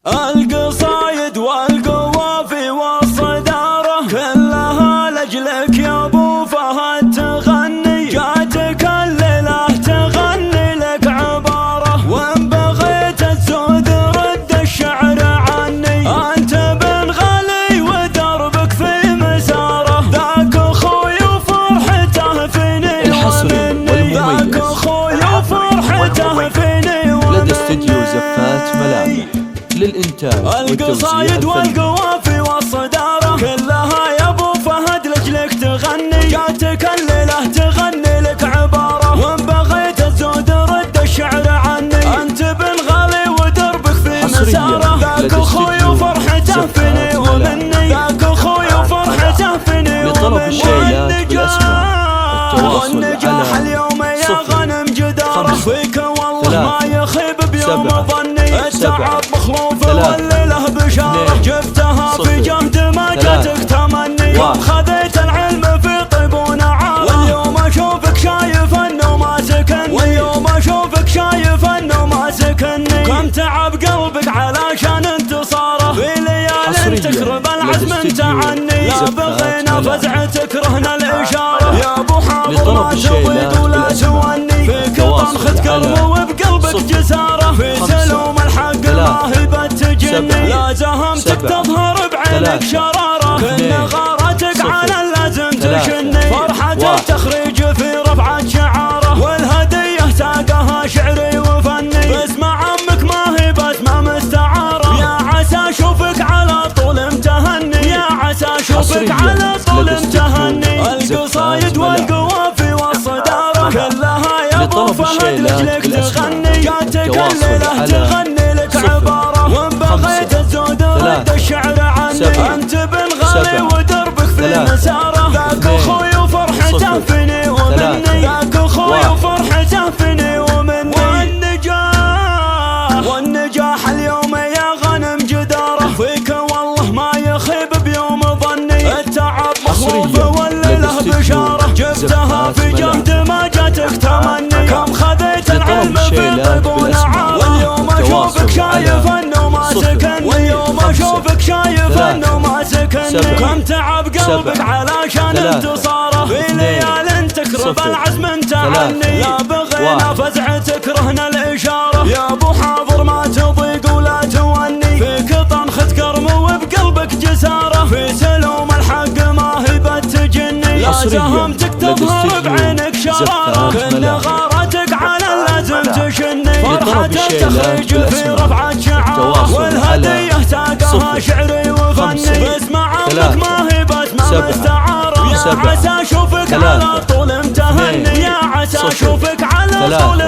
القصايد والقوافي والصدارة كلها لأجلك يا ابو فهد تغني، جاتك الليلة تغني لك عبارة، وان بغيت تزود رد الشعر عني، انت بن غالي ودربك في مساره، ذاك اخوي وفرحته فيني ومني، ذاك اخوي وفرحته فيني ومني. لدى استديو زفات ملامح للإنتاج القصايد والقوافي والصدارة كلها يا ابو فهد لأجلك تغني، جاتك الليلة تغني لك عبارة، وان بغيت تزود رد الشعر عني، انت بن غالي ودربك في مساره، ذاك اخوي وفرحته فيني ومني، ذاك اخوي وفرحته فيني ومني. والنجاح اليوم يا غنم جداره، فيك والله ما يخيب بيوم ظني، التعب مخلوف والليله بشاره، جبتها في جهد ما جاتك تمني، يوم خذيت العلم في طيب ونعاره، واليوم اشوفك شايف انه ما سكني، واليوم اشوفك شايف انه ما سكني، كم تعب قلبك علشان انتصاره، في ليال تكرب العزم انت عني، لا بغينا فزع تكرهنا الاشاره، يا ابو حاضر ما تضيق ولا توني، فيك طمخة قلب وبقلبك جساره، في سلوم الحق ما هي بتجني، لا زهمتك تظهر بعينك شراره، كل غارتك على اللازم تشني، فرحتك تخرج في رفعة شعاره، والهدية ساقها شعري وفني، باسمع عمك ما هي باسمه مستعاره، يا عسى اشوفك على طول امتهني، يا عسى اشوفك على طول امتهني. القصايد والقوافي والصدارة كلها يا ابو فهد لأجلك تغني، جاتك الليلة تغني لك عبارة، وان بغيت تزود رد الشعر عني، انت بن غالي ودربك في مساره، ذاك اخوي وفرحته فيني ومني، ذاك اخوي وفرحته فيني ومني. والنجاح اليوم يا غنم جداره، فيك والله ما يخيب بيوم ظني، التعب مخوف والليله بشاره، جبتها في جهد ما جاتك تمني، كم خذيت العلم في طيب ونعاره، واليوم اشوفك شايف انه ما سكني، واليوم اشوفك شايف انه ما سكني، كم تعب قلبك علشان انتصاره، في ليال تكرب العزم انت عني، لا بغينا فزع تكرهنا الاشاره، يا ابو حاضر ما تضيق ولا توني، فيك طنخة كرم وبقلبك جساره، في سلوم الحق ما هي بتجني، لا زهمتك تظهر بعينك شراره، كل غارتك على اللازم تشني، فرحتك تخرج في رفعة شعاره، والهدية ساقها شعري وفني، باسمع عمك ما هي باسمه مستعاره، يا عسى اشوفك على طول امتهني، يا عسى اشوفك على طول